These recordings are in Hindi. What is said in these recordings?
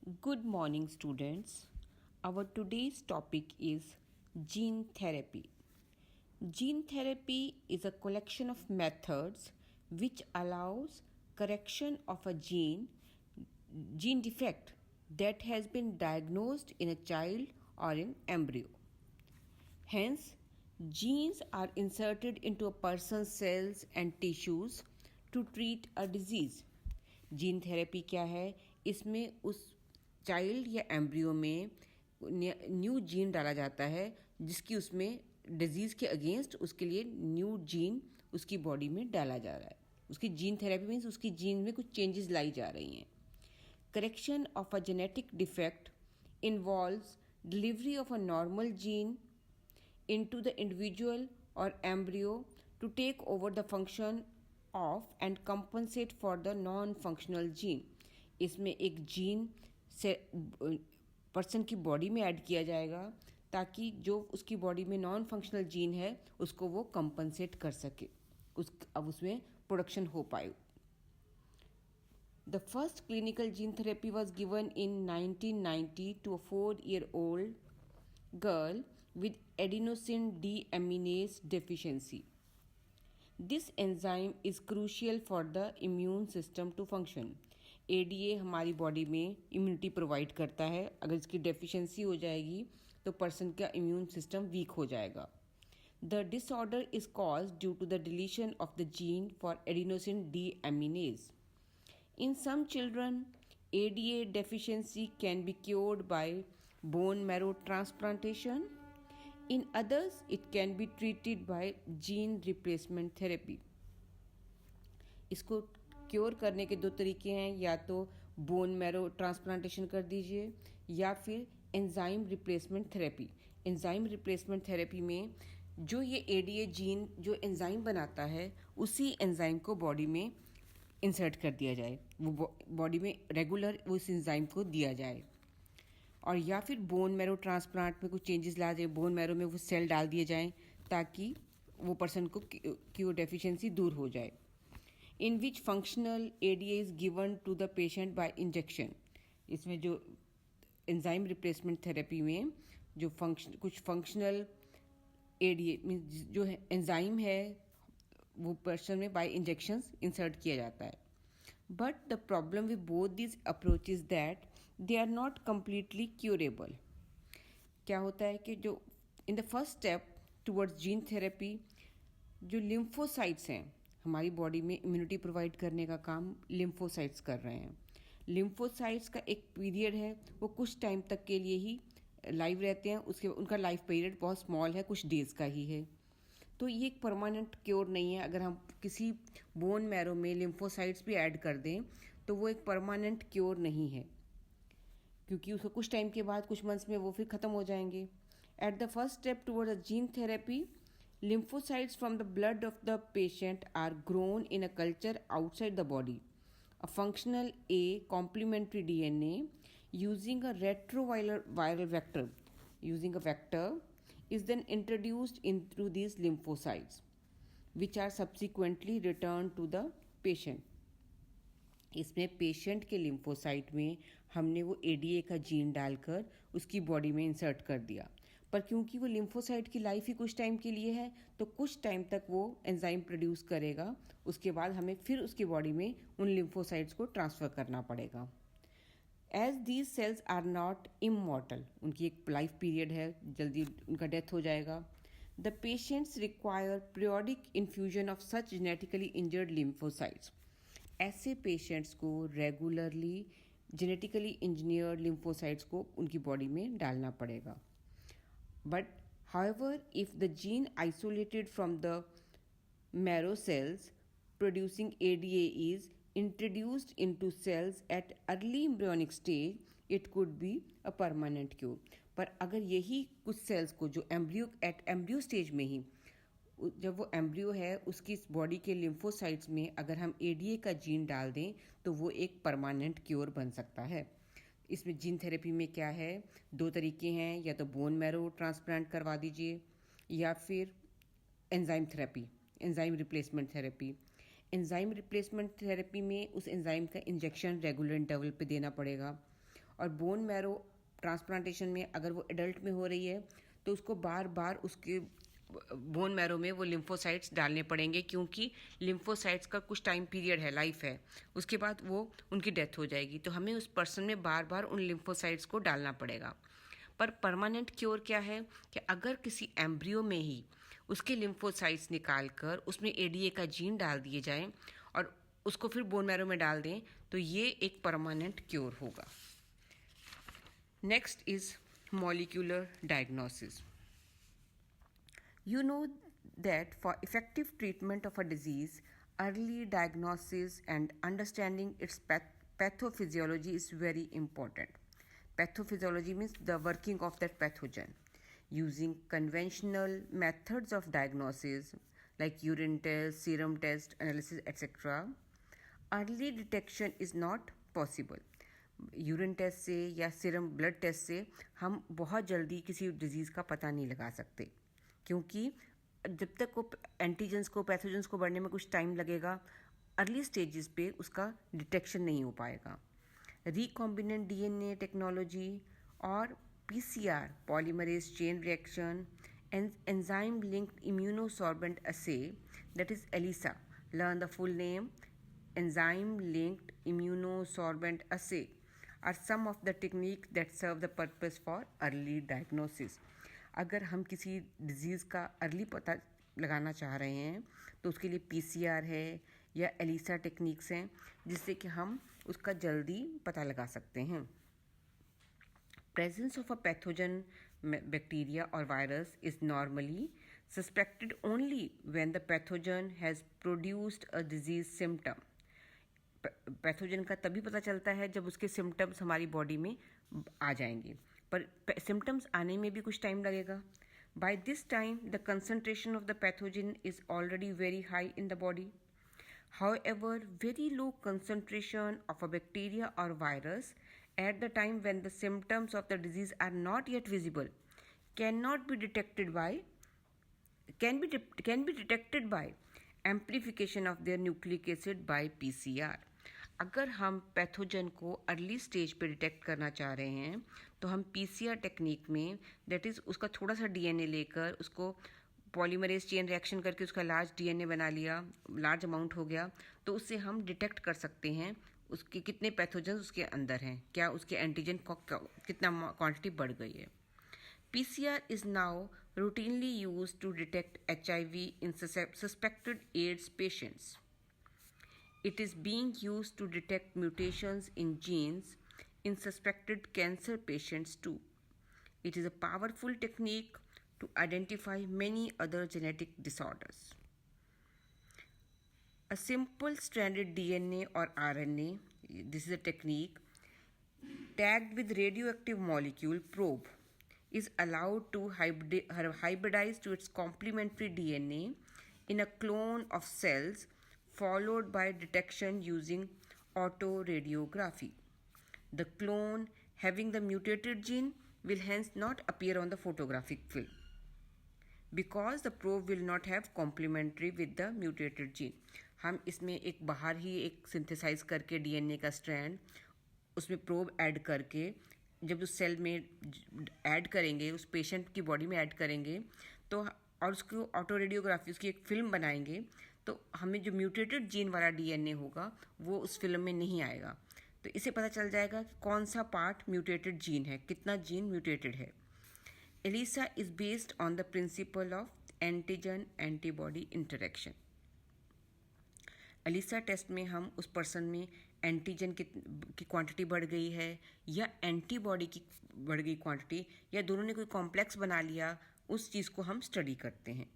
Good morning, students. Our today's topic is gene therapy. Gene therapy is a collection of methods which allows correction of a gene defect that has been diagnosed in a child or in embryo. Hence, genes are inserted into a person's cells and tissues to treat a disease. Gene therapy क्या है? इसमें उस चाइल्ड या एम्ब्रियो में न्यू जीन डाला जाता है जिसकी उसमें डिजीज़ के अगेंस्ट उसके लिए न्यू जीन उसकी बॉडी में डाला जा रहा है. उसकी जीन थेरेपी मीन्स उसकी जीन में कुछ चेंजेस लाई जा रही हैं. Correction of a genetic defect involves delivery of a normal gene into the individual or embryo to take over the function of and compensate for the non-functional gene. इसमें एक जीन से पर्सन की बॉडी में ऐड किया जाएगा ताकि जो उसकी बॉडी में नॉन फंक्शनल जीन है उसको वो कंपनसेट कर सके, अब उसमें प्रोडक्शन हो पाए. The first clinical gene therapy was given in 1990 to a 4-year-old girl with adenosine deaminase deficiency. This enzyme is crucial for the immune system to function. ADA हमारी बॉडी में इम्यूनिटी प्रोवाइड करता है. अगर इसकी डेफिशिएंसी हो जाएगी तो पर्सन का इम्यून सिस्टम वीक हो जाएगा. The disorder is caused due to the deletion of the gene for adenosine deaminase. In some children, ADA deficiency can be cured by bone marrow transplantation. In others, it can be treated by gene replacement therapy. इसको क्योर करने के दो तरीके हैं, या तो बोन मैरो ट्रांसप्लांटेशन कर दीजिए या फिर enzyme replacement therapy. Enzyme replacement therapy में जो ये एडीए जीन जो एंजाइम बनाता है उसी एंजाइम को बॉडी में इंसर्ट कर दिया जाए, वो बॉडी में रेगुलर उस एंजाइम को दिया जाए. और या फिर बोन मैरो ट्रांसप्लांट में कुछ चेंजेस ला जाए, बोन मैरो में वो सेल डाल दिए जाएं ताकि वो पर्सन को की वो डेफिशिएंसी दूर हो जाए. In which functional ADA is given to the patient by injection. इसमें जो एंजाइम रिप्लेसमेंट थेरेपी में जो कुछ फंक्शनल एडीए मीन्स जो है एंजाइम है वो पर्सन में बाय इंजेक्शंस इंसर्ट किया जाता है. But the problem with both these approaches is that they are not completely curable. क्या होता है कि जो in the first step towards gene therapy जो lymphocytes हैं हमारी बॉडी में इम्यूनिटी प्रोवाइड करने का काम lymphocytes कर रहे हैं. lymphocytes का एक पीरियड है, वो कुछ टाइम तक के लिए ही लाइव रहते हैं, उसके उनका लाइफ पीरियड बहुत स्मॉल है, कुछ डेज का ही है. तो ये एक परमानेंट क्योर नहीं है. अगर हम किसी बोन मैरो में लिम्फोसाइट्स भी ऐड कर दें तो वो एक परमानेंट क्योर नहीं है, क्योंकि उसको कुछ टाइम के बाद कुछ मंथ्स में वो फिर ख़त्म हो जाएंगे. At the first step towards a gene therapy, lymphocytes from the blood of the patient are grown in a culture outside the body. A functional A complementary DNA using a retroviral vector, using a vector is then introduced into these lymphocytes, which are subsequently returned to the patient. इसमें पेशेंट के लिम्फोसाइट में हमने वो एडीए का जीन डालकर उसकी बॉडी में इंसर्ट कर दिया, पर क्योंकि वो लिम्फोसाइट की लाइफ ही कुछ टाइम के लिए है तो कुछ टाइम तक वो एंजाइम प्रोड्यूस करेगा. उसके बाद हमें फिर उसकी बॉडी में उन लिम्फोसाइट्स को ट्रांसफ़र करना पड़ेगा. As these cells are not immortal, उनकी एक लाइफ पीरियड है, जल्दी उनका डेथ हो जाएगा. The patients require periodic infusion of such genetically injured lymphocytes. ऐसे पेशेंट्स को रेगुलरली जेनेटिकली इंजीनियर्ड लिम्फोसाइट्स को उनकी बॉडी में डालना पड़ेगा. But however if the gene isolated from the marrow cells producing ADA is introduced into cells at early embryonic stage, it could be a permanent cure. पर अगर यही कुछ सेल्स को जो एम्ब्रियो स्टेज में ही जब वो एम्ब्रियो है उसकी बॉडी के लिम्फोसाइट्स में अगर हम एडीए का जीन डाल दें तो वो एक परमानेंट क्योर बन सकता है. इसमें जीन थेरेपी में क्या है, दो तरीके हैं, या तो बोन मैरो ट्रांसप्लांट करवा दीजिए या फिर enzyme therapy, enzyme replacement therapy. Enzyme replacement therapy में उस एंजाइम का इंजेक्शन रेगुलर इंटरवल पे देना पड़ेगा और बोन मैरो ट्रांसप्लांटेशन में अगर वो एडल्ट में हो रही है तो उसको बार बार उसके बोन मैरो में वो लिम्फोसाइट्स डालने पड़ेंगे, क्योंकि लिम्फोसाइट्स का कुछ टाइम पीरियड है, लाइफ है, उसके बाद वो उनकी डेथ हो जाएगी। तो हमें उस पर्सन में बार बार उन लिम्फोसाइट्स को डालना पड़ेगा। पर परमानेंट क्योर क्या है कि अगर किसी एम्ब्रियो में ही उसके लिम्फोसाइट्स निकाल कर उसमें एडीए का जीन डाल दिए जाएं और उसको फिर बोन मैरो में डाल दें तो ये एक परमानेंट क्योर होगा। Next is molecular diagnosis. You know that for effective treatment of a disease, early diagnosis and understanding its pathophysiology is very important. Pathophysiology means the working of that pathogen. Using conventional methods of diagnosis like urine test, serum test, analysis, etc., early detection is not possible. Urine test से या सीरम ब्लड टेस्ट से हम बहुत जल्दी किसी डिजीज़ का पता नहीं लगा सकते, क्योंकि जब तक वो एंटीजेंस को पैथोजेंस को बढ़ने में कुछ टाइम लगेगा, अर्ली स्टेजेस पे उसका डिटेक्शन नहीं हो पाएगा। रिकॉम्बिनेंट डीएनए टेक्नोलॉजी और PCR polymerase chain reaction and enzyme linked immunosorbent assay, that is ELISA, learn the full name, enzyme linked immunosorbent assay, are some of the techniques that serve the purpose for early diagnosis. अगर हम किसी डिजीज़ का अर्ली पता लगाना चाह रहे हैं तो उसके लिए पीसीआर है या एलिसा टेक्निक्स हैं जिससे कि हम उसका जल्दी पता लगा सकते हैं। Presence of a pathogen, bacteria or virus is normally suspected only when the pathogen has produced a disease symptom. Pathogen का तभी पता चलता है जब उसके सिम्टम्स हमारी बॉडी में आ जाएंगे, पर सिम्टम्स आने में भी कुछ टाइम लगेगा। By this time the concentration of the pathogen is already very high in the body. However, very low concentration of a bacteria or virus at the time when the symptoms of the disease are not yet visible can be detected by amplification of their nucleic acid by PCR. अगर हम पैथोजन को अर्ली स्टेज पे डिटेक्ट करना चाह रहे हैं तो हम पीसीआर टेक्निक में, दैट इज़ उसका थोड़ा सा डीएनए लेकर उसको पॉलीमरेज चेन रिएक्शन करके उसका लार्ज डीएनए बना लिया, लार्ज अमाउंट हो गया, तो उससे हम डिटेक्ट कर सकते हैं उसके कितने पैथोजन उसके अंदर हैं, क्या उसके एंटीजन कितना क्वांटिटी बढ़ गई है। PCR is now routinely used to detect HIV in suspected AIDS patients. It is being used to detect mutations in genes in suspected cancer patients too. It is a powerful technique to identify many other genetic disorders. A simple stranded DNA or RNA, this is a technique, tagged with radioactive molecule probe, is allowed to hybridize to its complementary DNA in a clone of cells, followed by detection using autoradiography. The clone having the mutated gene will hence not appear on the photographic film, because the probe will not have complementary with the mutated gene. हम इसमें एक बाहर ही एक सिंथेसाइज करके डीएनए का स्ट्रैंड उसमें प्रोब ऐड करके जब उस सेल में ऐड करेंगे, उस पेशेंट की बॉडी में ऐड करेंगे तो, और उसको ऑटो रेडियोग्राफी उसकी एक फिल्म बनाएंगे, तो हमें जो म्यूटेटेड जीन वाला डीएनए होगा वो उस फिल्म में नहीं आएगा। तो इससे पता चल जाएगा कि कौन सा पार्ट म्यूटेटेड जीन है, कितना जीन म्यूटेटेड है। ELISA is based on the principle of antigen-antibody interaction. ELISA test में हम उस पर्सन में एंटीजन की क्वांटिटी बढ़ गई है या एंटीबॉडी की बढ़ गई क्वांटिटी, या दोनों ने कोई कॉम्प्लेक्स बना लिया, उस चीज़ को हम स्टडी करते हैं।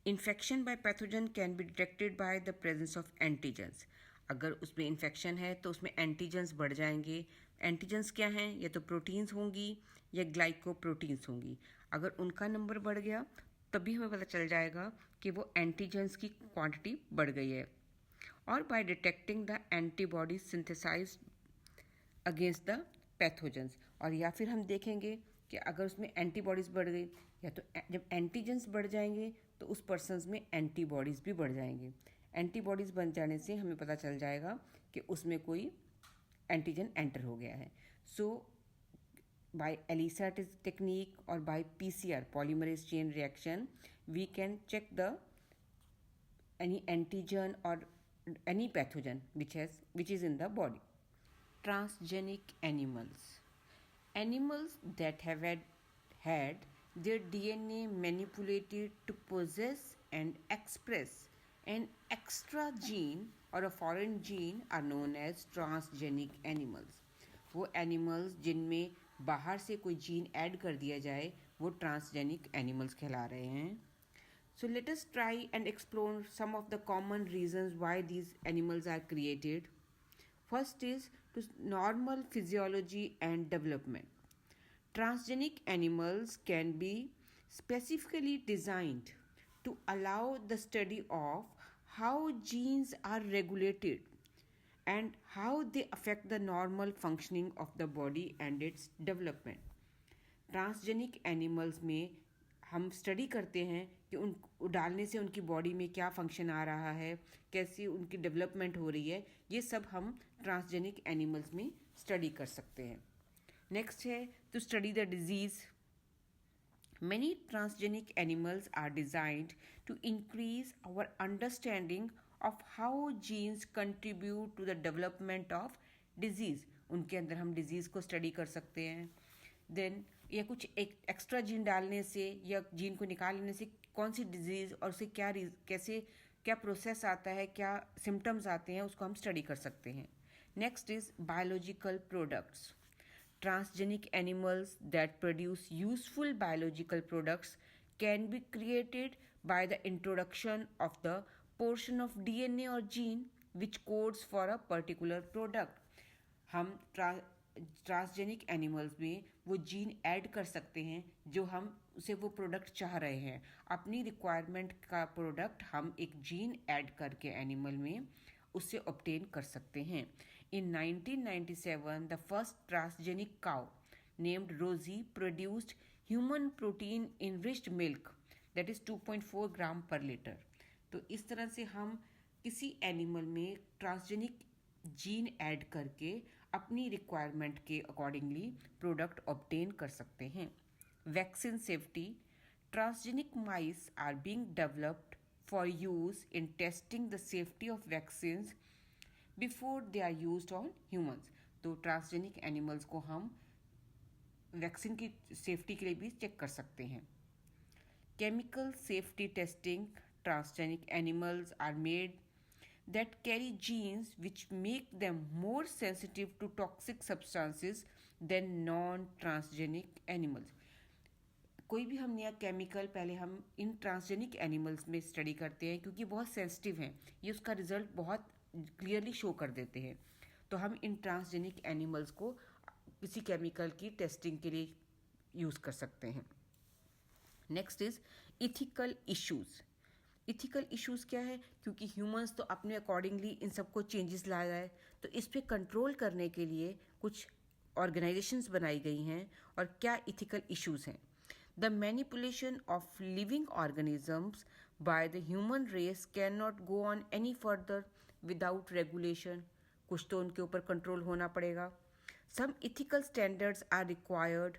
Infection by pathogen can be detected by the presence of antigens. अगर उसमें इन्फेक्शन है तो उसमें एंटीजेंस बढ़ जाएंगे। एंटीजेंस क्या हैं? या तो प्रोटीन्स होंगी या ग्लाइकोप्रोटीन्स होंगी। अगर उनका नंबर बढ़ गया तभी हमें पता चल जाएगा कि वो एंटीजेंस की क्वांटिटी बढ़ गई है। और by detecting the antibody synthesize against the pathogens, और या फिर हम देखेंगे कि अगर उसमें एंटीबॉडीज़ बढ़ गई, या तो जब एंटीजेंस बढ़ जाएंगे तो उस पर्सनस में एंटीबॉडीज़ भी बढ़ जाएंगे। एंटीबॉडीज़ बन जाने से हमें पता चल जाएगा कि उसमें कोई एंटीजन एंटर हो गया है। सो by ELISA technique or by PCR, polymerase chain reaction, we can check the any antigen or any pathogen which is in the body. Transgenic animals. Animals that have had their DNA manipulated to possess and express an extra gene or a foreign gene are known as transgenic animals. वो एनिमल्स जिनमें बाहर से कोई जीन ऐड कर दिया जाए वो ट्रांसजेनिक एनिमल्स कहला रहे हैं. So let us try and explore some of the common reasons why these animals are created. First is to normal physiology and development. Transgenic animals can be specifically designed to allow the study of how genes are regulated and how they affect the normal functioning of the body and its development. Transgenic animals में हम स्टडी करते हैं कि उन डालने से उनकी बॉडी में क्या फंक्शन आ रहा है, कैसी उनकी डेवलपमेंट हो रही है, ये सब हम ट्रांसजेनिक एनिमल्स में स्टडी कर सकते हैं. नेक्स्ट है to study the disease. Many transgenic animals are designed to increase our understanding of how genes contribute to the development of disease. उनके अंदर हम डिजीज़ को स्टडी कर सकते हैं. देन या कुछ एक एक्स्ट्रा जीन डालने से या जीन को निकाल लेने से कौन सी डिजीज़ और उसे कैसे क्या प्रोसेस आता है, क्या सिम्टम्स आते हैं, उसको हम स्टडी कर सकते हैं. Next is biological products. Transgenic animals that produce useful biological products can be created by the introduction of the portion of DNA or gene which codes for a particular product. हम ट्रांसजेनिक एनिमल्स में वो जीन ऐड कर सकते हैं जो हम उसे वो प्रोडक्ट चाह रहे हैं. अपनी रिक्वायरमेंट का प्रोडक्ट हम एक जीन ऐड करके एनिमल में उससे ऑब्टेन कर सकते हैं. In 1997, the first transgenic cow named Rosie produced human protein enriched milk that is 2.4 gram per liter. तो इस तरह से हम किसी एनिमल में ट्रांसजेनिक जीन ऐड करके अपनी रिक्वायरमेंट के अकॉर्डिंगली प्रोडक्ट ऑब्टेन कर सकते हैं. Vaccine safety. Transgenic mice are being developed for use in testing the safety of vaccines before they are used on humans. तो ट्रांसजेनिक एनिमल्स को हम वैक्सीन की सेफ्टी के लिए भी चेक कर सकते हैं. Chemical safety testing. Transgenic animals are made that carry genes which make them more sensitive to toxic substances than non-transgenic animals. कोई भी हम नया केमिकल पहले हम इन ट्रांसजेनिक एनिमल्स में स्टडी करते हैं क्योंकि बहुत सेंसिटिव हैं, ये उसका रिजल्ट बहुत क्लियरली शो कर देते हैं. तो हम इन ट्रांसजेनिक एनिमल्स को किसी केमिकल की टेस्टिंग के लिए यूज़ कर सकते हैं. Next is ethical issues. Ethical issues क्या है? क्योंकि ह्यूमंस तो अपने अकॉर्डिंगली इन सबको चेंजेस ला रहा है, तो इस पर कंट्रोल करने के लिए कुछ ऑर्गेनाइजेशंस बनाई गई हैं. और क्या इथिकल इश्यूज़ हैं? The manipulation of living organisms by the human race can not go on any further without regulation. कुछ तो उनके ऊपर कंट्रोल होना पड़ेगा. Some ethical standards are required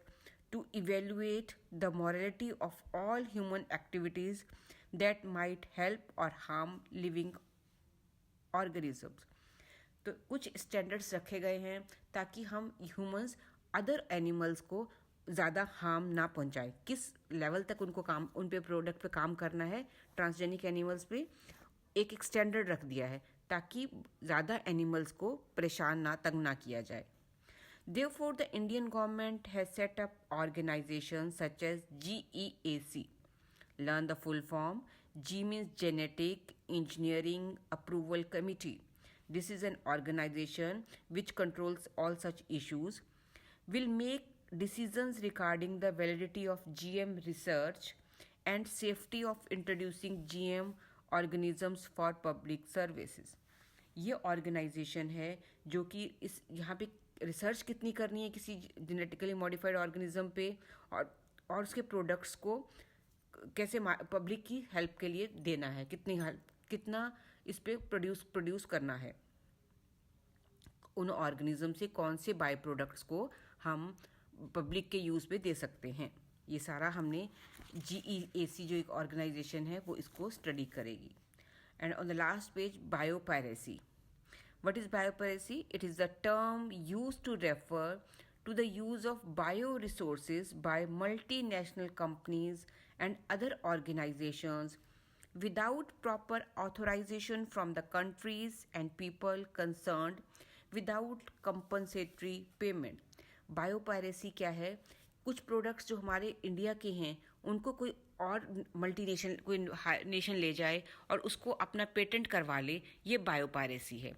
to evaluate the morality of all human activities that might help or harm living organisms. तो कुछ स्टैंडर्ड्स रखे गए हैं ताकि हम ह्यूमंस अदर एनिमल्स को ज़्यादा हार्म ना पहुंचाए. किस लेवल तक उनको काम उन पे प्रोडक्ट पे काम करना है, ट्रांसजेनिक एनिमल्स पे एक स्टैंडर्ड रख दिया है ताकि ज़्यादा एनिमल्स को परेशान ना तंग ना किया जाए. Therefore, the Indian government has set up organizations such as GEAC. Learn the full form. G means Genetic Engineering Approval Committee. This is an organization which controls all such issues, will make decisions regarding the validity of GM research and safety of introducing GM organisms for public services. ये ऑर्गेनाइजेशन है जो कि इस यहाँ पे रिसर्च कितनी करनी है किसी जेनेटिकली मॉडिफाइड ऑर्गेनिज्म पे और उसके प्रोडक्ट्स को कैसे पब्लिक की हेल्प के लिए देना है, कितना इस पे प्रोड्यूस करना है. उन ऑर्गेनिज्म से कौन से बाय प्रोडक्ट्स को हम पब्लिक के यूज़ में दे सकते हैं। ये सारा हमने GEAC जो एक ऑर्गेनाइजेशन है वो इसको स्टडी करेगी। And on the last page, biopiracy. What is biopiracy? It is the term used to refer to the use of bioresources by multinational companies and other organizations without proper authorization from the countries and people concerned without compensatory payment. Biopiracy क्या है? कुछ प्रोडक्ट्स जो हमारे इंडिया के हैं उनको कोई और मल्टीनेशनल कोई नेशन ले जाए और उसको अपना पेटेंट करवा ले, ये बायोपायरेसी है।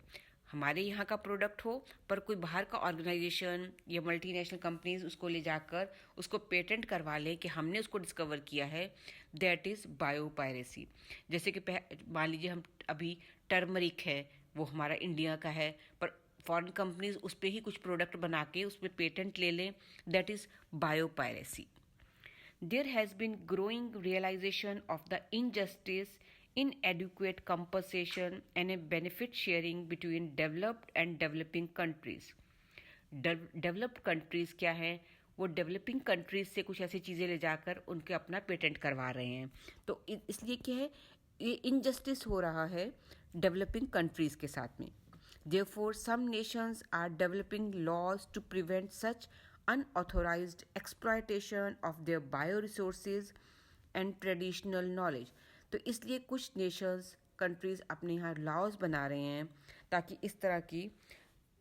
हमारे यहाँ का प्रोडक्ट हो पर कोई बाहर का ऑर्गेनाइजेशन या मल्टीनेशनल कंपनीज उसको ले जाकर उसको पेटेंट करवा ले कि हमने उसको डिस्कवर किया है, दैट इज़ बायोपायरेसी। जैसे कि मान लीजिए हम अभी टर्मरिक है, वो हमारा इंडिया का है पर फॉरेन कंपनीज उस पर ही कुछ प्रोडक्ट बना के उस पर पेटेंट ले लें, that is biopiracy. There has been growing realization of the injustice, inadequate compensation and a benefit sharing between developed and developing countries. Developed countries क्या है? वो डेवलपिंग कंट्रीज से कुछ ऐसी चीज़ें ले जाकर उनके अपना पेटेंट करवा रहे हैं। तो इसलिए क्या है, ये इनजस्टिस हो रहा है डेवलपिंग कंट्रीज के साथ में। Therefore, some nations are developing laws to prevent such unauthorized exploitation of their bioresources and traditional knowledge. तो इसलिए कुछ नेशंस कंट्रीज़ अपने यहाँ लॉज बना रहे हैं ताकि इस तरह की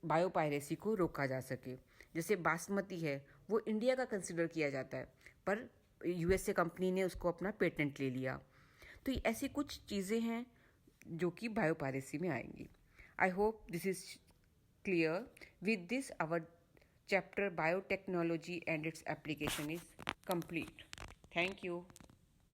बायोपायरेसी को रोका जा सके। जैसे बासमती है, वो इंडिया का कंसिडर किया जाता है पर USA कंपनी ने उसको अपना पेटेंट ले लिया। तो ऐसी कुछ चीज़ें हैं जो कि बायोपायरेसी में आएंगी। I hope this is clear. With this, our chapter biotechnology and its application is complete. Thank you.